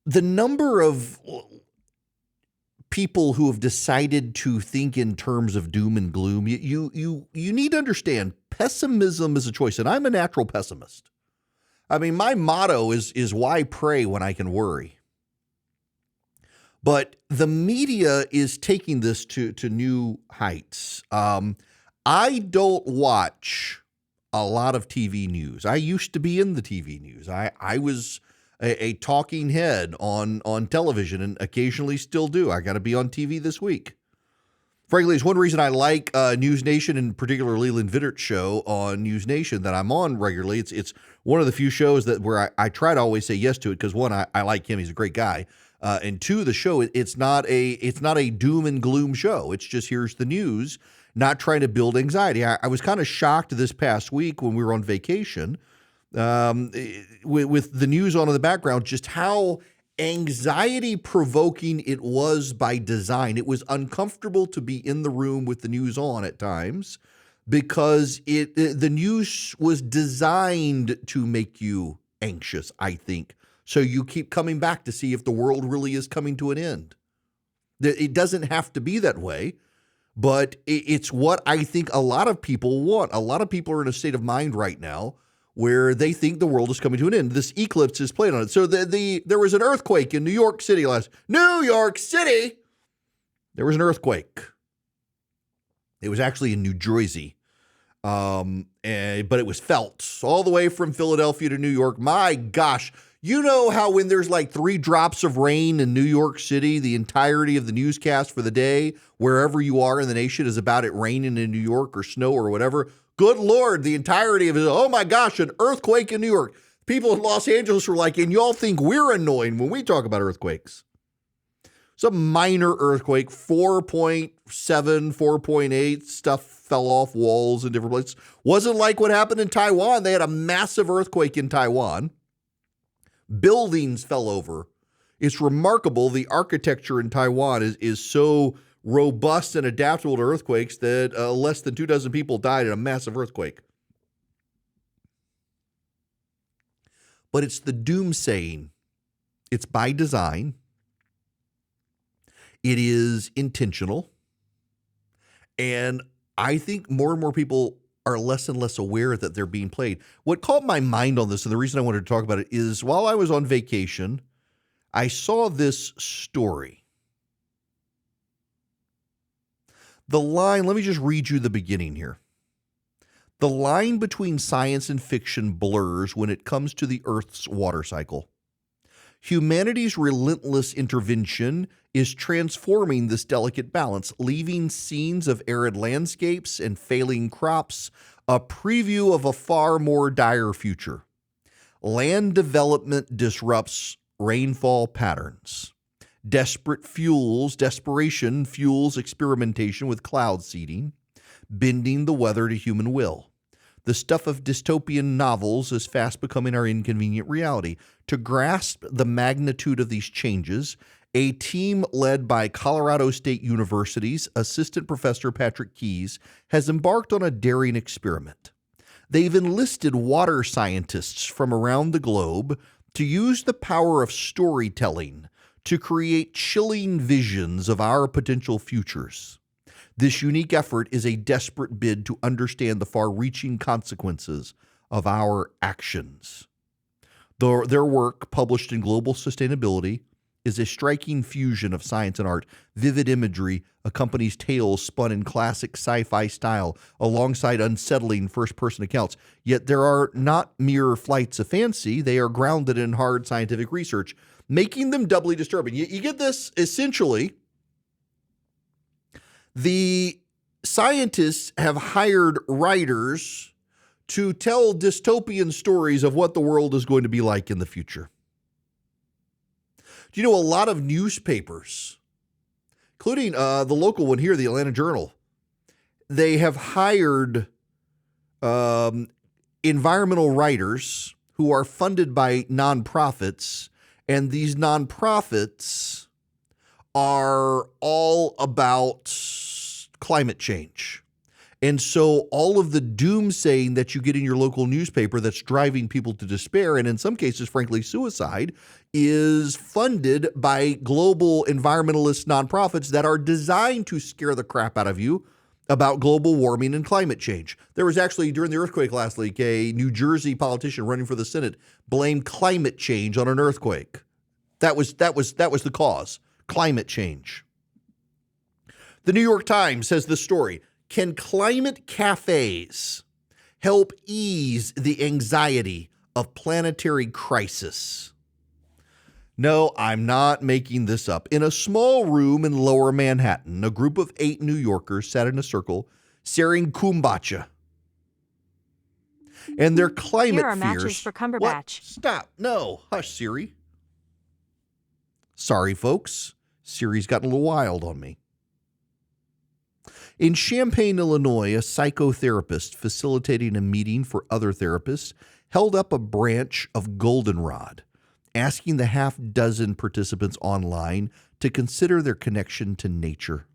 The number of people who have decided to think in terms of doom and gloom, you need to understand pessimism is a choice, and I'm a natural pessimist. I mean, my motto is why pray when I can worry. But the media is taking this to new heights. I don't watch a lot of TV news. I used to be in the TV news. I was a talking head on television and occasionally still do. I got to be on TV this week. Frankly, it's one reason I like News Nation, and particularly Leland Vittert's show on News Nation that I'm on regularly. It's one of the few shows that where I try to always say yes to it because one, I like him; he's a great guy, and two, the show it's not a doom and gloom show. It's just here's the news, not trying to build anxiety. I was kind of shocked this past week when we were on vacation with the news on in the background, just how anxiety-provoking it was by design. It was uncomfortable to be in the room with the news on at times because the news was designed to make you anxious, I think. So you keep coming back to see if the world really is coming to an end. It doesn't have to be that way, but it's what I think a lot of people want. A lot of people are in a state of mind right now where they think the world is coming to an end. This eclipse is playing on it. So there was an earthquake in New York City New York City! There was an earthquake. It was actually in New Jersey. But it was felt all the way from Philadelphia to New York. My gosh. You know how when there's like 3 drops of rain in New York City, the entirety of the newscast for the day, wherever you are in the nation, is about it raining in New York or snow or whatever? Good Lord, the entirety of it. Oh my gosh, an earthquake in New York. People in Los Angeles were like, and y'all think we're annoying when we talk about earthquakes. It's a minor earthquake, 4.7, 4.8, stuff fell off walls in different places. Wasn't like what happened in Taiwan. They had a massive earthquake in Taiwan. Buildings fell over. It's remarkable. The architecture in Taiwan is so robust and adaptable to earthquakes that less than 24 people died in a massive earthquake. But it's the doomsaying. It's by design. It is intentional. And I think more and more people are less and less aware that they're being played. What caught my mind on this, and the reason I wanted to talk about it, is while I was on vacation, I saw this story. The line, let me just read you the beginning here. The line between science and fiction blurs when it comes to the Earth's water cycle. Humanity's relentless intervention is transforming this delicate balance, leaving scenes of arid landscapes and failing crops, a preview of a far more dire future. Land development disrupts rainfall patterns. Desperation fuels experimentation with cloud seeding, bending the weather to human will. The stuff of dystopian novels is fast becoming our inconvenient reality. To grasp the magnitude of these changes, a team led by Colorado State University's assistant professor Patrick Keyes has embarked on a daring experiment. They've enlisted water scientists from around the globe to use the power of storytelling to create chilling visions of our potential futures. This unique effort is a desperate bid to understand the far-reaching consequences of our actions. Their work, published in Global Sustainability, is a striking fusion of science and art. Vivid imagery accompanies tales spun in classic sci-fi style alongside unsettling first-person accounts. Yet there are not mere flights of fancy. They are grounded in hard scientific research, making them doubly disturbing. You get this, essentially, the scientists have hired writers to tell dystopian stories of what the world is going to be like in the future. Do you know a lot of newspapers, including the local one here, the Atlanta Journal, they have hired environmental writers who are funded by nonprofits, and these nonprofits are all about climate change. And so all of the doomsaying that you get in your local newspaper that's driving people to despair, and in some cases, frankly, suicide, is funded by global environmentalist nonprofits that are designed to scare the crap out of you about global warming and climate change. There was actually, during the earthquake last week, a New Jersey politician running for the Senate blamed climate change on an earthquake. That was the cause, climate change. The New York Times has this story. Can climate cafes help ease the anxiety of planetary crisis? No, I'm not making this up. In a small room in Lower Manhattan, a group of 8 New Yorkers sat in a circle, sharing kombucha. And their climate Here are fears. matches for Cumberbatch. What? Stop. No. Hush, Siri. Sorry, folks. Siri's gotten a little wild on me. In Champaign, Illinois, a psychotherapist facilitating a meeting for other therapists held up a branch of goldenrod, asking the half-dozen participants online to consider their connection to nature.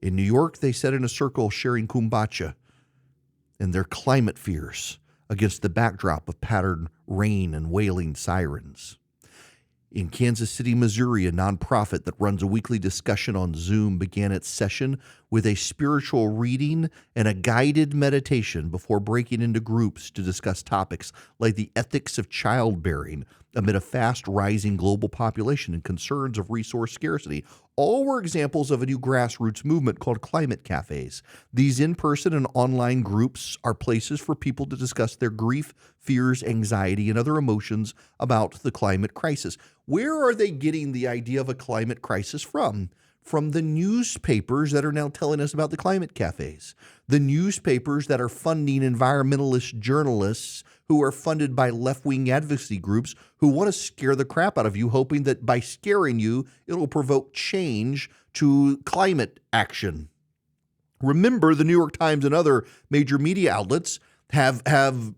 In New York, they sat in a circle sharing kombucha and their climate fears against the backdrop of patterned rain and wailing sirens. In Kansas City, Missouri, a nonprofit that runs a weekly discussion on Zoom began its session with a spiritual reading and a guided meditation before breaking into groups to discuss topics like the ethics of childbearing amid a fast-rising global population and concerns of resource scarcity. All were examples of a new grassroots movement called climate cafes. These in-person and online groups are places for people to discuss their grief, fears, anxiety, and other emotions about the climate crisis. Where are they getting the idea of a climate crisis from? From the newspapers that are now telling us about the climate cafes. The newspapers that are funding environmentalist journalists who are funded by left-wing advocacy groups who want to scare the crap out of you, hoping that by scaring you, it'll provoke change to climate action. Remember, the New York Times and other major media outlets have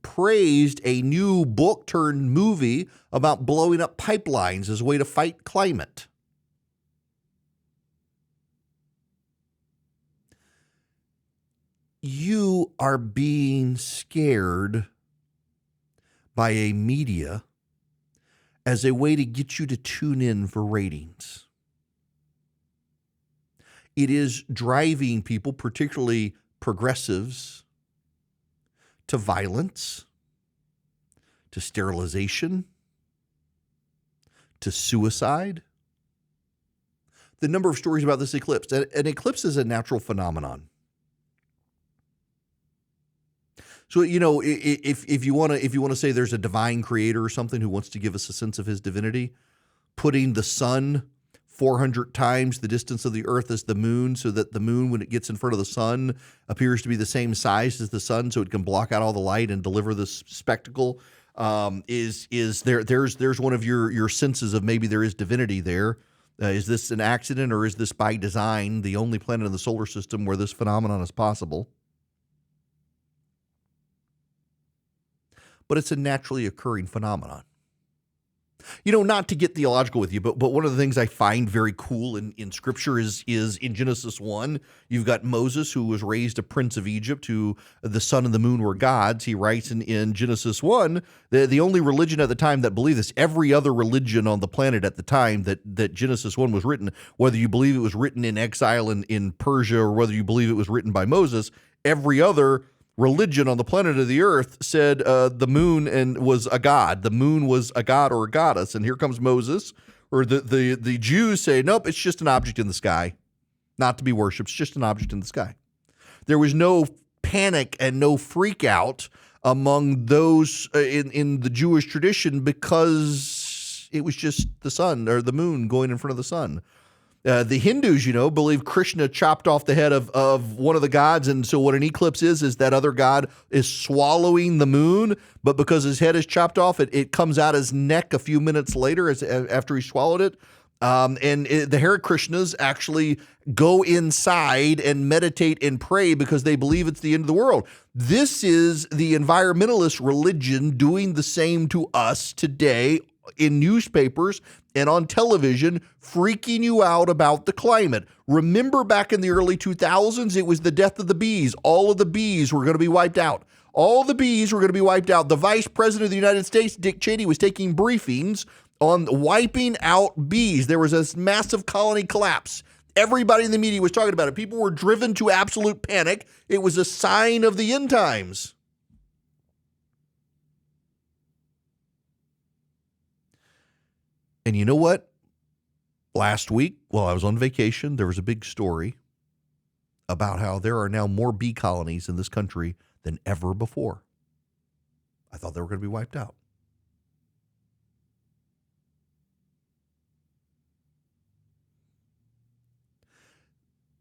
praised a new book turned movie about blowing up pipelines as a way to fight climate. You are being scared by a media as a way to get you to tune in for ratings. It is driving people, particularly progressives, to violence, to sterilization, to suicide. The number of stories about this eclipse. An eclipse is a natural phenomenon. So, if you want to say there's a divine creator or something who wants to give us a sense of his divinity, putting the sun 400 times the distance of the earth as the moon, so that the moon, when it gets in front of the sun, appears to be the same size as the sun, so it can block out all the light and deliver this spectacle. There's one of your senses of maybe there is divinity there. Is this an accident, or is this by design the only planet in the solar system where this phenomenon is possible? But it's a naturally occurring phenomenon. Not to get theological with you, but one of the things I find very cool in Scripture is in Genesis 1, you've got Moses, who was raised a prince of Egypt, who the sun and the moon were gods. He writes in Genesis 1, the only religion at the time that believed this, every other religion on the planet at the time that Genesis 1 was written, whether you believe it was written in exile in Persia or whether you believe it was written by Moses, every other religion on the planet of the earth said the moon was a god. The moon was a god or a goddess. And here comes Moses, or the Jews say, nope, it's just an object in the sky, not to be worshipped. It's just an object in the sky. There was no panic and no freak out among those in the Jewish tradition because it was just the sun or the moon going in front of the sun. The Hindus, believe Krishna chopped off the head of one of the gods, and so what an eclipse is that other god is swallowing the moon, but because his head is chopped off, it comes out his neck a few minutes later after he swallowed it. The Hare Krishnas actually go inside and meditate and pray because they believe it's the end of the world. This is the environmentalist religion doing the same to us today in newspapers and on television freaking you out about the climate. Remember back in the early 2000s, it was the death of the bees. All of the bees were going to be wiped out. All the bees were going to be wiped out. The Vice President of the United States, Dick Cheney, was taking briefings on wiping out bees. There was this massive colony collapse. Everybody in the media was talking about it. People were driven to absolute panic. It was a sign of the end times. And you know what? Last week, while I was on vacation, there was a big story about how there are now more bee colonies in this country than ever before. I thought they were going to be wiped out.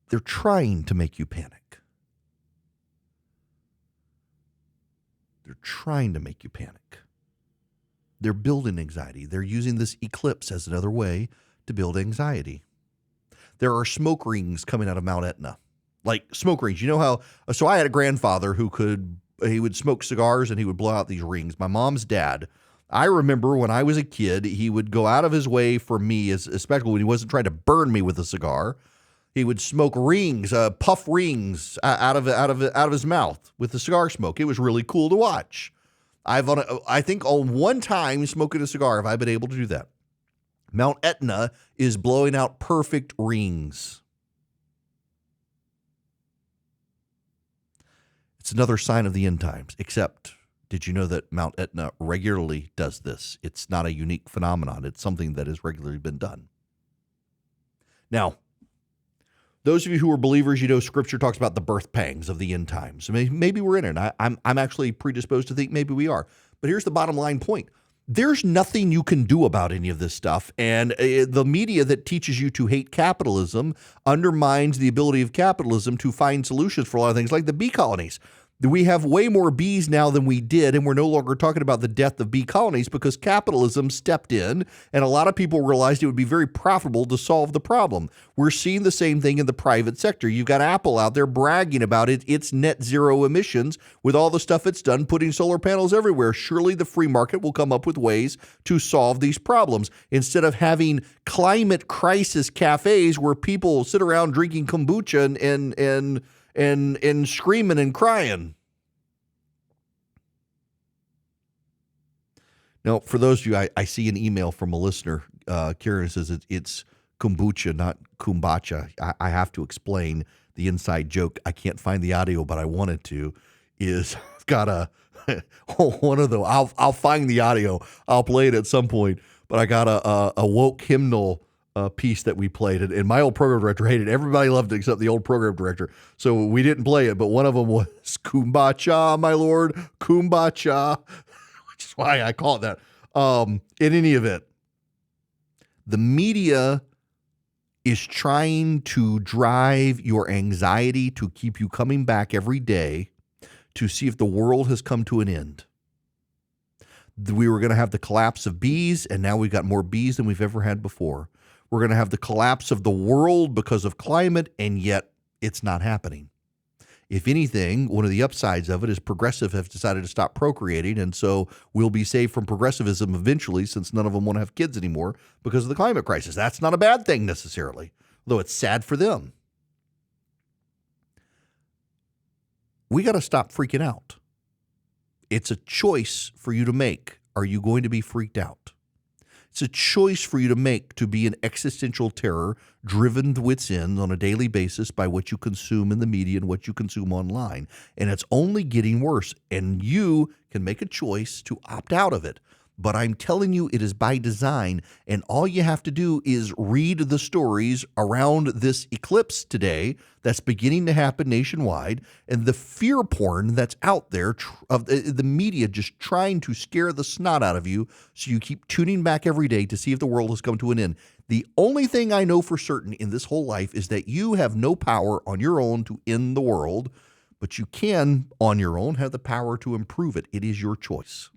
They're trying to make you panic. They're trying to make you panic. They're building anxiety. They're using this eclipse as another way to build anxiety. There are smoke rings coming out of Mount Etna. Like smoke rings. You know how, so I had a grandfather who he would smoke cigars and he would blow out these rings. My mom's dad, I remember when I was a kid, he would go out of his way for me, especially when he wasn't trying to burn me with a cigar. He would smoke rings, puff rings out of his mouth with the cigar smoke. It was really cool to watch. I think on one time smoking a cigar, have I been able to do that? Mount Etna is blowing out perfect rings. It's another sign of the end times, except did you know that Mount Etna regularly does this? It's not a unique phenomenon. It's something that has regularly been done. Now, those of you who are believers, you know Scripture talks about the birth pangs of the end times. Maybe we're in it. I'm actually predisposed to think maybe we are. But here's the bottom line point. There's nothing you can do about any of this stuff. And the media that teaches you to hate capitalism undermines the ability of capitalism to find solutions for a lot of things like the bee colonies. We have way more bees now than we did, and we're no longer talking about the death of bee colonies because capitalism stepped in, and a lot of people realized it would be very profitable to solve the problem. We're seeing the same thing in the private sector. You've got Apple out there bragging about its net zero emissions with all the stuff it's done, putting solar panels everywhere. Surely the free market will come up with ways to solve these problems instead of having climate crisis cafes where people sit around drinking kombucha and screaming and crying. Now, for those of you, I see an email from a listener. Karen says it's kombucha, not kumbacha. I have to explain the inside joke. I can't find the audio, but I wanted to. I've got one of the. I'll find the audio. I'll play it at some point. But I got a woke hymnal piece that we played, and my old program director hated it. Everybody loved it except the old program director, so we didn't play it, but one of them was Kumbacha, my lord, Kumbacha, which is why I call it that. In any event, the media is trying to drive your anxiety to keep you coming back every day to see if the world has come to an end. We were going to have the collapse of bees, and now we've got more bees than we've ever had before. We're going to have the collapse of the world because of climate, and yet it's not happening. If anything, one of the upsides of it is progressive have decided to stop procreating, and so we'll be saved from progressivism eventually since none of them want to have kids anymore because of the climate crisis. That's not a bad thing necessarily, though it's sad for them. We got to stop freaking out. It's a choice for you to make. Are you going to be freaked out? It's a choice for you to make to be an existential terror driven to its end on a daily basis by what you consume in the media and what you consume online. And it's only getting worse. And you can make a choice to opt out of it. But I'm telling you, it is by design. And all you have to do is read the stories around this eclipse today that's beginning to happen nationwide and the fear porn that's out there of the media just trying to scare the snot out of you so you keep tuning back every day to see if the world has come to an end. The only thing I know for certain in this whole life is that you have no power on your own to end the world, but you can, on your own, have the power to improve it. It is your choice.